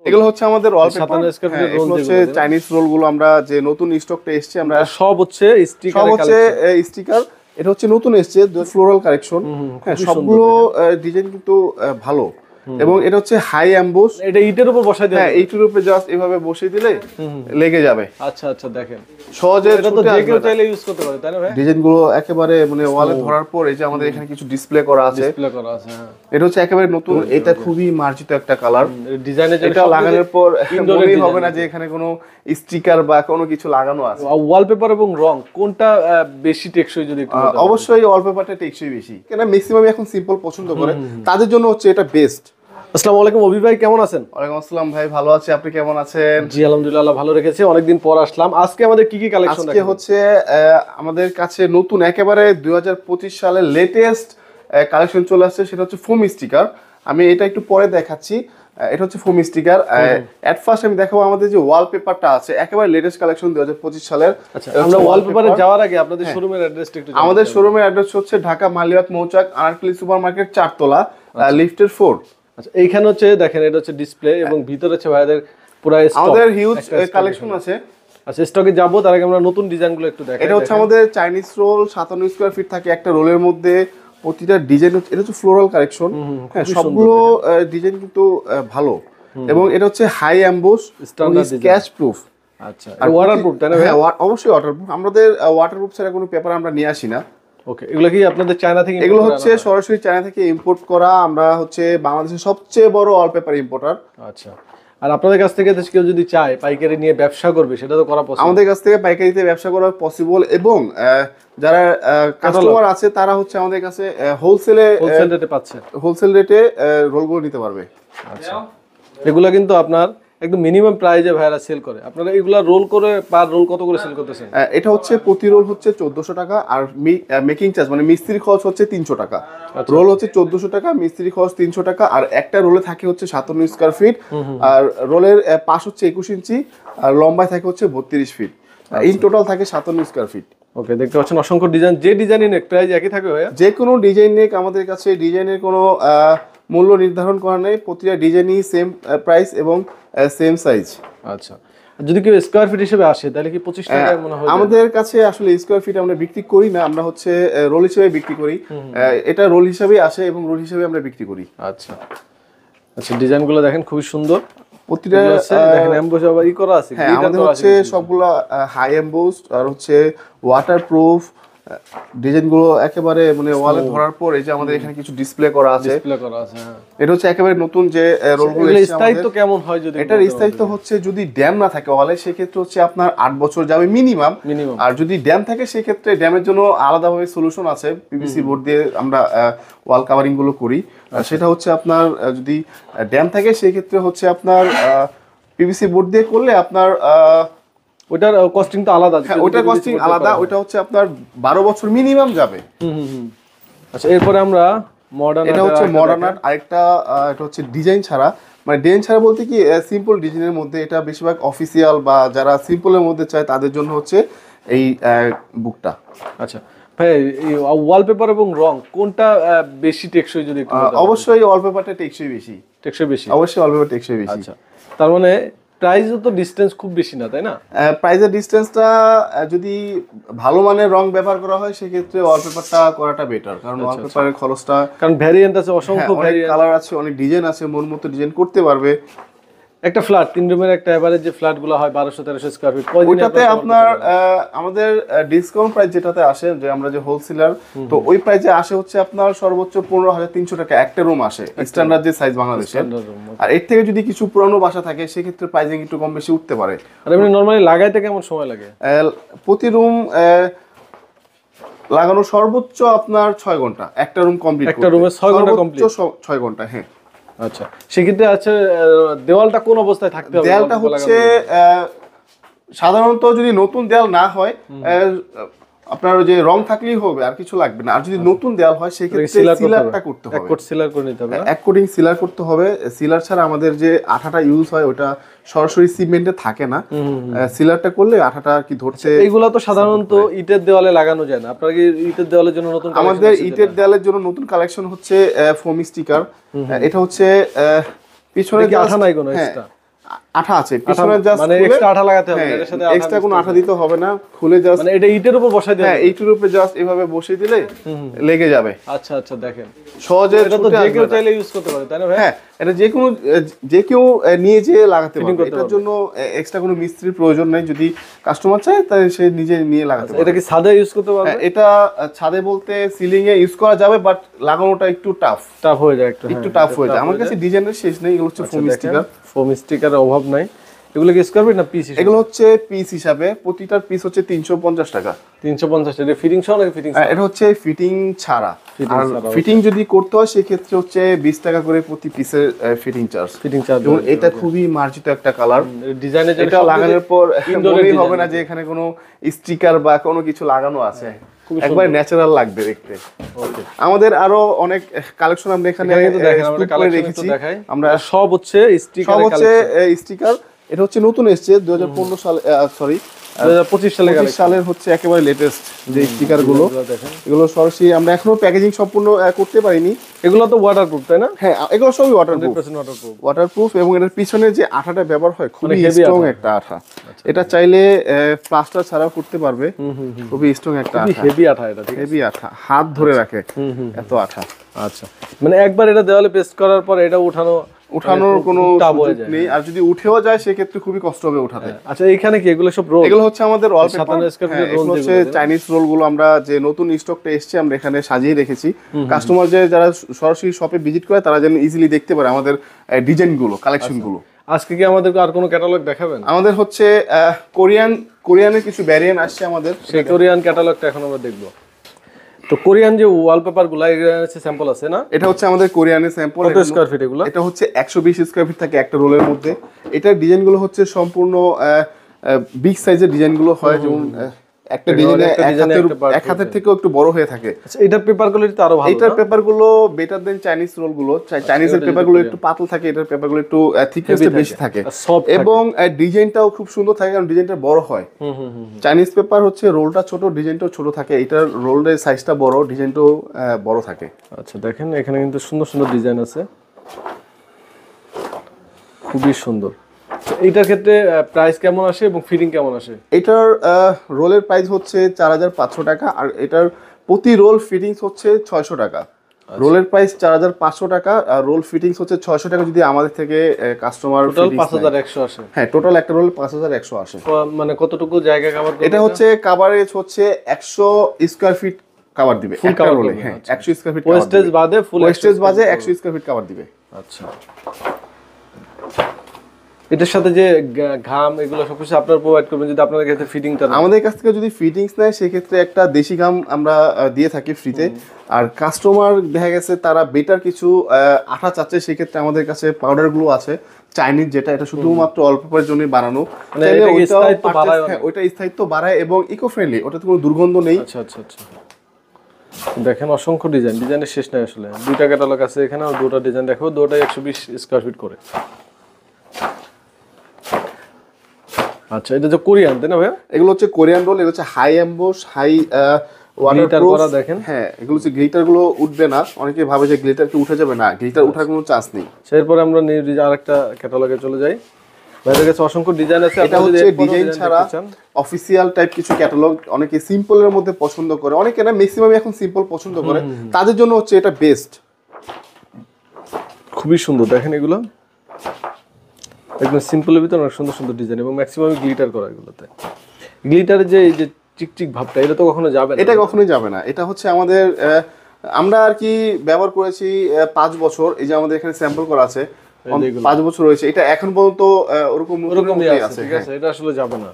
এগুলো হচ্ছে আমাদের ওয়ালপেপার, এগুলো হচ্ছে চাইনিজ রোল গুলো আমরা যে নতুন স্টকটা এসেছে আমরা সব হচ্ছে স্টিকার। এটা হচ্ছে নতুন এসেছে ফ্লোরাল কালেকশন। হ্যাঁ, সবগুলো ডিজাইন কিন্তু ভালো এবং এটা হচ্ছে হাই এমবোস। এটা ইটের উপর বসাই দিলে, হ্যাঁ ইটের উপর জাস্ট এভাবে বসিয়ে দিলে লেগে যাবে। আচ্ছা আচ্ছা, দেখেন সহজে এটা তো যে কেউ চাইলে ইউজ করতে পারে, তাই না ভাই? ডিজাইন গুলো একেবারে মানে ওয়ালে ধরার পর এই যে আমাদের এখানে কিছু ডিসপ্লে করা আছে, হ্যাঁ এটা হচ্ছে একেবারে নতুন। এটা খুবই মার্জিত একটা কালার ডিজাইনের জন্য। এটা লাগানোর পর মনেই হবে না যে এখানে কোনো স্টিকার বা কোনো কিছু লাগানো আছে। ওয়ালপেপার এবং রং কোনটা বেশি টেকসই যদি একটু বলতেন? অবশ্যই ওয়ালপেপারটা টেকসই বেশি, কেন ম্যাক্সিমাম এখন সিম্পল পছন্দ করে, তাদের জন্য হচ্ছে এটা বেস্ট। আসসালামু আলাইকুম অভি ভাই, কেমন আছেন? ওয়ালাইকুম আসসালাম ভাই, ভালো আছি, আপনি কেমন আছেন? জি আলহামদুলিল্লাহ, ভালো রেখেছি, অনেকদিন পর আসলাম। আজকে আমাদের কি কি কালেকশন? আজকে হচ্ছে আমাদের কাছে নতুন একেবারে 2025 সালের লেটেস্ট কালেকশন চলে আসছে, সেটা হচ্ছে ফোম স্টিকার। আমি এটা একটু পরে দেখাচ্ছি। এটা হচ্ছে ফোম স্টিকার। এট ফার্স্ট আমি দেখাবো আমাদের যে ওয়ালপেপারটা আছে, একেবারে লেটেস্ট কালেকশন 2025 সালের। আচ্ছা, আমরা ওয়ালপেপারে যাওয়ার আগে আপনাদের শোরুমের অ্যাড্রেসটা একটু। আমাদের শোরুমের অ্যাড্রেস হচ্ছে ঢাকা মালিবাগ মৌচাক, আনারকলি সুপারমার্কেট 4 তলা, লিফটের 4। আচ্ছা, এইখানে হচ্ছে দেখেন এটা হচ্ছে ডিসপ্লে এবং ভিতরে হচ্ছে ভাইদের পুরো স্টক, আমাদের হিউজ কালেকশন আছে। আচ্ছা, স্টকে যাবো তার আগে আমরা নতুন ডিজাইনগুলো একটু দেখাই। এটা হচ্ছে আমাদের চাইনিজ রোল, 57 স্কয়ার ফিট থাকে একটা রোলের মধ্যে। প্রতিটা ডিজাইন হচ্ছে, এটা হচ্ছে ফ্লোরাল কালেকশন। হ্যাঁ, সবগুলো ডিজাইন কিন্তু ভালো এবং এটা হচ্ছে হাই এমবোস, স্ক্র্যাচ প্রুফ। আচ্ছা, আর ওয়াটারপ্রুফ, তাই না? হ্যাঁ অবশ্যই ওয়াটারপ্রুফ। আমাদের ওয়াটারপ্রুফ ছাড়া কোনো পেপার আমরা নিয়ে আসি না। ওকে, এগুলো কি আপনাদের চায়না থেকে? এগুলো হচ্ছে সরাসরি চায়না থেকে ইম্পোর্ট করা। আমরা হচ্ছে বাংলাদেশের সবচেয়ে বড় ওয়ালপেপার ইম্পোর্টার। আচ্ছা, আর আপনাদের কাছ থেকে কেউ যদি চায় পাইকারি নিয়ে ব্যবসা করবে, সেটা তো করা পসিবল? আমাদের কাছ থেকে পাইকারিতে ব্যবসা করা পসিবল এবং যারা কাস্টমার আছে তারা হচ্ছে আমাদের কাছে হোলসেল রেটে পাচ্ছে, হোলসেল রেটে রোলগুলো নিতে পারবে। আচ্ছা, এগুলা কিন্তু আপনার একদম মিনিমাম প্রাইসে ভাইরা সেল করে। আপনারা এগুলা রোল করে পার রোল কত করে সেল করতেছেন? এটা হচ্ছে প্রতি রোল হচ্ছে 1400 টাকা, আর মেকিং চার্জ মানে মিস্ত্রি খরচ হচ্ছে 300 টাকা। রোল হচ্ছে 1400 টাকা, মিস্ত্রি খরচ 300 টাকা। আর একটা রোলে থাকে হচ্ছে 57 স্কয়ার ফিট, আর রোলের পাশ হচ্ছে 21 ইঞ্চি, আর লম্বায় থাকে হচ্ছে 32 ফিট। ইন টোটাল থাকে 57 স্কয়ার ফিট। ওকে, দেখতে পাচ্ছেন অসংখ্য ডিজাইন। যে ডিজাইনই নেক প্রাইস একই থাকে ভাইয়া? যে কোনো ডিজাইন নেক আমাদের কাছে ডিজাইনের কোনো মূল্য নির্ধারণ করা নেই, প্রতিটা ডিজাইনই সেম প্রাইস এবং সেম সাইজ। আচ্ছা, যদি কেউ স্কয়ার ফিট হিসেবে আসে তাহলে কি 25 টাকা মনে হয়? আমাদের কাছে আসলে স্কয়ার ফিট আমরা বিক্রি করি না, আমরা হচ্ছে রোল হিসেবে বিক্রি করি। এটা রোল হিসেবে আসে এবং রোল হিসেবে আমরা বিক্রি করি। আচ্ছা আচ্ছা, ডিজাইনগুলো দেখেন খুবই সুন্দর। প্রতিটা দেখেন এমবোস আবার ই করা আছে। হ্যাঁ, আমাদের হচ্ছে সবগুলা হাই এমবোস আর হচ্ছে ওয়াটারপ্রুফ। ডিজাইনগুলো একেবারে মানে ওয়ালে ধরার পর এই যে আমাদের এখানে কিছু ডিসপ্লে করা আছে। হ্যাঁ, এটা হচ্ছে একেবারে নতুন যে রোলগুলো এসেছে। স্থায়িত্ব কেমন হয় যদি? এটার স্থায়িত্ব হচ্ছে যদি ড্যাম না থাকে ওয়ালে, সেক্ষেত্রে হচ্ছে আপনার 8 বছর যাবে মিনিমাম। আর যদি ড্যাম থাকে সেক্ষেত্রে ড্যামের জন্য আলাদাভাবে সলিউশন আছে, পিভিসি বোর্ড দিয়ে আমরা ওয়াল কাভারিং গুলো করি। সেটা হচ্ছে আপনার যদি ড্যাম থাকে সেক্ষেত্রে হচ্ছে আপনার পিভিসি বোর্ড দিয়ে করলে আপনার ওটার কস্টিং তো আলাদা। হ্যাঁ, ওটার কস্টিং আলাদা। ওটা হচ্ছে আপনার 12 বছর মিনিমাম যাবে। আচ্ছা, এরপরে আমরা মডার্ন, এটা হচ্ছে মডার্ন আর্ট। আরেকটা এটা হচ্ছে ডিজাইন ছাড়া, মানে ডিজাইন ছাড়া বলতে কি সিম্পল ডিজাইনের মধ্যে। এটা বেশিরভাগ অফিসিয়াল বা যারা সিম্পলের মধ্যে চায় তাদের জন্য হচ্ছে এই বুকটা। আচ্ছা ভাই, ওয়ালপেপার এবং রং কোনটা বেশি টেকসই যদি একটু? অবশ্যই ওয়ালপেপারটা টেকসই বেশি। অবশ্যই ওয়ালপেপার টেকসই বেশি। আচ্ছা, তার মানে প্রাইসও তো ডিসটেন্স খুব বেশি না, তাই না? প্রাইসের ডিসটেন্সটা যদি ভালো মানের রং ব্যবহার করা হয় সেক্ষেত্রে ওয়ালপেপারটা করাটা বেটার, কারণ ওয়ালপেপারের খরচটা, কারণ ভ্যারিয়েন্ট আছে, অসংখ্য ভ্যারিয়েন্ট, কালার আছে, অনেক ডিজাইন আছে, মন মতো ডিজাইন করতে পারবে। একটা ফ্ল্যাট 3 রুমের একটা এভারেজ যে ফ্ল্যাটগুলো হয় 1200-1300 স্কয়ার ফিট, ওইটাতে আপনার আমাদের ডিসকাউন্ট প্রাইস যেটাতে আসে, যে আমরা যে হোলসেলার, তো ওই প্রাইসে আসে হচ্ছে আপনার সর্বোচ্চ 15,300 টাকা একটা রুম আসে, স্ট্যান্ডার্ড যে সাইজ বাংলাদেশের। আর এর থেকে যদি কিছু পুরানো বাসা থাকে সেক্ষেত্রে প্রাইসিং একটু কম বেশি উঠতে পারে। আর এমনি নরমালি লাগাইতে কেমন সময় লাগে? প্রতি রুম লাগানো সর্বোচ্চ আপনার 6 ঘন্টা, একটা রুম কমপ্লিট, একটা রুমে 6 ঘন্টা কমপ্লিট, 6 ঘন্টা। হ্যাঁ। আচ্ছা, সেক্ষেত্রে আছে দেওয়ালটা কোন অবস্থায় থাকতে হবে? দেওয়ালটা হচ্ছে সাধারণত যদি নতুন দেওয়াল না হয় আপনার যে রং থাকলেই হবে, আর কিছু লাগবে না। আর যদি নতুন দেওয়াল হয় সেক্ষেত্রে সিলারটা করতে হবে, এক কোট সিলার করে নিতে হবে, এক কোটিং সিলার করতে হবে। সিলার ছাড়া আমাদের যে আঠাটা ইউজ হয় ওটা সরাসরি সিমেন্টে থাকে না, সিলারটা করলে আঠাটা কি ধরছে। এইগুলা তো সাধারণত ইটের দেওয়ালে লাগানো যায় না। আপনারা কি ইটের দেওয়ালের জন্য নতুন? আমাদের ইটের দেওয়ালের জন্য নতুন কালেকশন হচ্ছে ফোম স্টিকার। এটা হচ্ছে পিছনে আঠা নাই কোনো এক্সট্রা, আঠা আছে পিছনে, জাস্ট মানে এক্সট্রা আঠা লাগাতে হবে এর সাথে, এক্সট্রা কোনো আঠা দিতে হবে না, খুলে জাস্ট মানে এটা ইটের উপর বসাই দিলে, হ্যাঁ এইটার উপরে জাস্ট এভাবে বসিয়ে দিলে লেগে যাবে। আচ্ছা আচ্ছা, দেখেন সহজে এটা তো যে কেউ চাইলে ইউজ করতে পারে, তাই না ভাই? হ্যাঁ, এটা যে কেউ নিয়ে যেয়ে লাগাতে পারবে, এটার জন্য এক্সট্রা কোনো মিস্ত্রির প্রয়োজন নেই। যদি কাস্টমার চায় তাহলে সে নিজে নিয়ে লাগাতে পারবে। এটা কি ছাদে ইউজ করতে পারবে? এটা ছাদে বলতে সিলিং এ ইউজ করা যাবে, বাট লাগানোটা একটু টাফ হয়ে যায়, একটু টাফ হয়ে যায়। আমার কাছে ডিজাইনের শেষ নেই, এগুলো হচ্ছে ফোম স্টিকার। ফোম স্টিকারের অভাব নাই। এগুলো কি স্কয়ার ফিট না পিস? এগুলো হচ্ছে পিস হিসাবে, প্রতিটার পিস হচ্ছে 350 টাকা। 350 টাকা ফিটিং সহ নাকি ফিটিং? এটা হচ্ছে ফিটিং ছাড়া, আর ফিটিং যদি করতে হয় সেক্ষেত্রে হচ্ছে 20 টাকা করে প্রতি পিসের ফিটিং চার্জ। এবং এটা খুবই মার্জিত একটা কালার, ডিজাইনের এটা লাগানোর পর মনেই হবে না যে এখানে কোনো স্টিকার বা কোনো কিছু লাগানো আছে, একবার ন্যাচারাল লাগবে দেখতে। আমাদের আরো অনেক কালেকশন আমরা এখানে রেখেছি, আমরা সব হচ্ছে স্টিকার। এটা হচ্ছে নতুন এসেছে 2015 সালে, সরি 2025 সালের হচ্ছে একেবারে লেটেস্ট যে স্টিকার গুলো। এগুলো সরাসরি আমরা এখনো প্যাকেজিং সম্পূর্ণ করতে পারিনি। এগুলো তো ওয়াটারপ্রুফ, তাই না? হ্যাঁ, এগুলো সবই ওয়াটারপ্রুফ। এবং এটার পিছনে যে আঠাটা ব্যবহার হয় খুবই স্ট্রং একটা আঠা, এটা চাইলে প্লাস্টার ছাড়াও করতে পারবে, খুবই স্ট্রং একটা আঠা, হেভি আঠা, এটা হেভি আঠা, হাত ধরে রাখে এত আঠা। আচ্ছা, মানে একবার এটা দেওয়ালে পেস্ট করার পর এটা উঠানোর কোনো সুযোগ নেই, আর যদি উঠেও যায় সেক্ষেত্রে খুবই কষ্ট হবে উঠাতে। আচ্ছা, এইখানে কি এগুলো সব রোল? এগুলো হচ্ছে আমাদের ওয়ালপেপার, এগুলো হচ্ছে চাইনিজ রোল গুলো আমরা যে নতুন স্টকটা এসেছে আমরা এখানে সাজিয়ে রেখেছি। কাস্টমার যারা সরাসরি শপে ভিজিট করে তারা যেন ইজিলি দেখতে পারে আমাদের ডিজাইন গুলো, কালেকশন গুলো। আজকে কি আমাদেরকে আর কোনো ক্যাটালগ দেখাবেন? আমাদের হচ্ছে কোরিয়ানের কিছু ভ্যারিয়েন্ট আসছে আমাদের, সেই কোরিয়ান ক্যাটালগটা এখন আমরা দেখবো। তো কোরিয়ান যে ওয়ালপেপার গুলো এর স্যাম্পল আছে না? এটা হচ্ছে আমাদের কোরিয়ানের স্যাম্পল। কত স্কয়ার ফিট এগুলো? এটা হচ্ছে 120 স্কয়ার ফিট থাকে একটা রোলের মধ্যে। এটার ডিজাইন গুলো হচ্ছে সম্পূর্ণ বিগ সাইজের ডিজাইন গুলো হয়, যেমন একটা ডিজাইনে এক হাতের থেকেও একটু বড় হয়ে থাকে। আচ্ছা, এটার পেপার কোয়ালিটি আরো ভালো। এটার পেপার গুলো বেটার দেন চাইনিজ রোল গুলো। চাইনিজের পেপার গুলো একটু পাতলা থাকে, এটার পেপার গুলো একটু থিকনেসটা বেশি থাকে, এবং ডিজাইনটাও খুব সুন্দর থাকে কারণ ডিজাইনটা বড় হয়। চাইনিজ পেপার হচ্ছে রোলটা ছোট, ডিজাইনটাও ছোট থাকে, এটার রোলের সাইজটা বড়, ডিজাইনটাও বড় থাকে। আচ্ছা, দেখেন এখানে কিন্তু সুন্দর সুন্দর ডিজাইন আছে, খুবই সুন্দর। এইটার ক্ষেত্রে প্রাইস কেমন আসে এবং ফিটিং কেমন আসে? এটার রোলের প্রাইস হচ্ছে 4500 টাকা, আর এটার প্রতি রোল ফিটিংস হচ্ছে 600 টাকা। রোলের প্রাইস 4500 টাকা, আর রোল ফিটিংস হচ্ছে 600 টাকা যদি আমাদের থেকে কাস্টমার। টোটাল 5100 আসে। হ্যাঁ, টোটাল একটা রোল 5100 আসে। মানে কতটুকু জায়গা কভার করবে? এটা হচ্ছে কভারেজ হচ্ছে 100 স্কয়ার ফিট কভার দিবে একটা রোলে। হ্যাঁ, 100 স্কয়ার ফিট ওয়েস্টেজ বাদে, ফুল ওয়েস্টেজ বাদে 100 স্কয়ার ফিট কভার দিবে। আচ্ছা, এটার সাথে যে ঘাম এগুলো সবকিছু আপনারা প্রোভাইড করবেন যদি আপনাদের কাছে ফিটিংটা? আমাদের কাছ থেকে যদি ফিটিংস নেয় সেক্ষেত্রে একটা দেশি ঘাম আমরা দিয়ে থাকি ফ্রিতে। আর কাস্টমার দেখা গেছে তারা বেটার কিছু আঠা চাচ্ছে, সেক্ষেত্রে আমাদের কাছে পাউডার গুলো আছে চাইনিজ, যেটা এটা শুধুমাত্র অল্পের জন্য বানানো, ওইটা স্থায়িত্ব বাড়ায় এবং ইকো ফ্রেন্ডলি, ওটাতে কোনো দুর্গন্ধ নেই। আচ্ছা আচ্ছা আচ্ছা, দেখেন অসংখ্য ডিজাইনের শেষ নাই আসলে। দুইটা ক্যাটালগ আছে এখানে, আর দুটো ডিজাইন দেখো, দুটোই 120 স্কয়ার ফিট করে। আচ্ছা, এটা যে কোরিয়ান, তাই না ভাইয়া? এগুলো হচ্ছে কোরিয়ান রোল, এগুলো হচ্ছে হাই এমবোস, হাই ওয়াটারপ্রুফ করা। দেখেন, হ্যাঁ, এগুলো হচ্ছে গ্লিটার গুলো উঠবে না, অনেকে ভাবে যে গ্লিটার কি উঠে যাবে, না, গ্লিটার ওঠার কোনো চান্স নেই। এরপর আমরা আরেকটা ক্যাটালগে চলে যাই। ভাইদের কাছে অসংখ্য ডিজাইন আছে। এটা হচ্ছে ডিজাইন ছাড়া অফিসিয়াল টাইপ কিছু ক্যাটালগ, অনেকে সিম্পলের মধ্যে পছন্দ করে, অনেকে না, ম্যাক্সিমাম এখন সিম্পল পছন্দ করে, তাদের জন্য হচ্ছে এটা বেস্ট। খুবই সুন্দর, দেখেন এগুলো একদম সিম্পলের ভিতরে অনেক সুন্দর সুন্দর ডিজাইন, এবং ম্যাক্সিমাম গ্লিটার করা। এগুলোতে গ্লিটারের যে চিকচিক ভাবটা, এটা তো কখনো যাবে না, এটা কখনোই যাবে না। এটা হচ্ছে আমাদের আমরা আর কি ব্যবহার করেছি 5 বছর, এই যে আমাদের এখানে স্যাম্পল করা আছে, 5 বছর রয়েছে, এটা এখন পর্যন্ত ওরকমই আছে। ঠিক আছে, এটা আসলে যাবে না।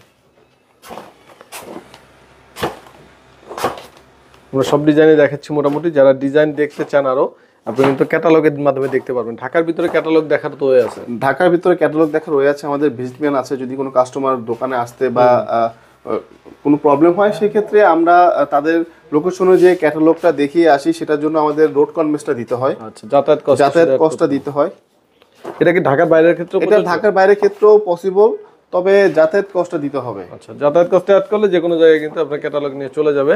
আমরা সব ডিজাইনে দেখাচ্ছি মোটামুটি, যারা ডিজাইন দেখতে চান আরো, আপনি কিন্তু ক্যাটালগের মাধ্যমে দেখতে পারবেন। ঢাকার ভিতরে ক্যাটালগ দেখার তো হয়ে আছে, ঢাকার ভিতরে ক্যাটালগ দেখার হয়ে আছে, আমাদের ভিজিটম্যান আছে। যদি কোনো কাস্টমার দোকানে আসতে বা কোনো প্রবলেম হয় সেক্ষেত্রে আমরা তাদের লোকেশনে যে ক্যাটালগটা দেখিয়ে আসি, সেটার জন্য আমাদের রোড কনভেন্সটা দিতে হয়। আচ্ছা, যাতায়াত কষ্টটা দিতে হয়। এটা কি ঢাকার বাইরের ক্ষেত্রে? এটা ঢাকার বাইরের ক্ষেত্রেও পসিবল, তবে যাতায়াত কষ্টটা দিতে হবে। আচ্ছা, যাতায়াত কষ্ট অ্যাড করলে যে কোনো জায়গায় কিন্তু আপনার ক্যাটালগ নিয়ে চলে যাবে।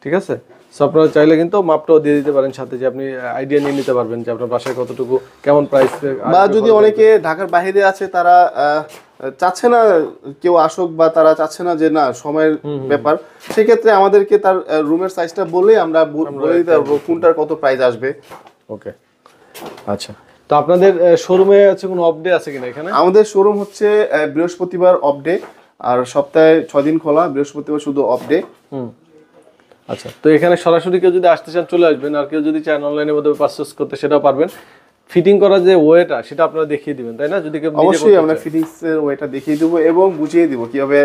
ঠিক আছে? সো আপনারা চাইলে কিন্তু মাপটাও দিয়ে দিতে পারেন সাথে, যে আপনি আইডিয়া নিয়ে নিতে পারবেন যে আপনার বাসায় কতটুকু কেমন প্রাইস। বা যদি অনেকে ঢাকার বাইরে আছে, তারা চাচ্ছে না কেউ আসুক, বা তারা চাচ্ছে না যে না সময়ের ব্যাপার, সেক্ষেত্রে আমাদেরকে তার রুমের সাইজটা বলে আমরা বলে দিতে পারবো কোনটার কত প্রাইস আসবে। ওকে, আচ্ছা। তো আপনাদের শোরুমে আছে কোনো অফ ডে আছে কিনা এখানে? আমাদের শোরুম হচ্ছে বৃহস্পতিবার অফ ডে, আর সপ্তাহে 6 দিন খোলা, বৃহস্পতিবার শুধু অফ ডে। আচ্ছা, তো এখানে সরাসরি কেউ যদি আসতে চান চলে আসবেন, আর কেউ যদি চান অনলাইনের মধ্যে পারচেজ করতে সেটাও পারবেন। ফিটিং করা যে ওয়েটা সেটা আপনারা দেখিয়ে দিবেন, তাই না? যদি কেউ অবশ্যই আমরা ফিটিংস এর ওয়েটা দেখিয়ে দেবো এবং বুঝিয়ে দিব কিভাবে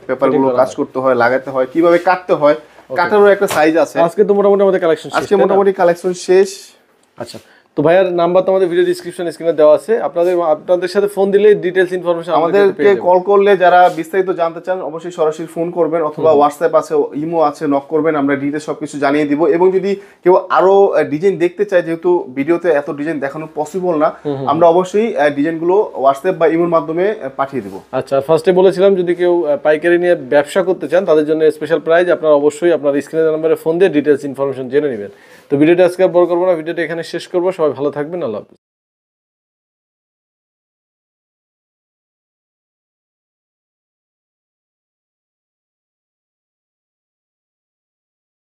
পেপারগুলো কাজ করতে হয়, লাগাতে হয়, কিভাবে কাটতে হয়, কাটারও একটা সাইজ আছে। আজকে তো মোটামুটি আমাদের কালেকশন শেষ। আজকে মোটামুটি কালেকশন শেষ। আচ্ছা, তো ভাইয়ার নাম্বার তো আমাদের ভিডিও ডিসক্রিপশন স্ক্রিনে দেওয়া আছে, আপনাদের সাথে ফোন দিলে ডিটেইলস ইনফরমেশন আমাদেরকে কল করলে যারা বিস্তারিত জানতে চান অবশ্যই সরাসরি ফোন করবেন, অথবা হোয়াটসঅ্যাপ আছে, ইমো আছে, নক করবেন, আমরা ডিটেইলস সবকিছু জানিয়ে দিব। এবং যদি কেউ আরো ডিজাইন দেখতে চায়, যেহেতু ভিডিওতে এত ডিজাইন দেখানো পসিবল না, আমরা অবশ্যই ডিজাইনগুলো হোয়াটসঅ্যাপ বা ইমোর মাধ্যমে পাঠিয়ে দিব। আচ্ছা, ফার্স্টে বলেছিলাম যদি কেউ পাইকারি নিয়ে ব্যবসা করতে চান তাদের জন্য স্পেশাল প্রাইস, আপনারা অবশ্যই আপনার স্ক্রিনের নাম্বারে ফোন দিয়ে ডিটেইলস ইনফরমেশন জেনে নেবেন। তো ভিডিওটা আজকে বড় করবো না, ভিডিওটা এখানে শেষ করবো। সবাই ভালো থাকবেন, আল্লাহ হাফেজ।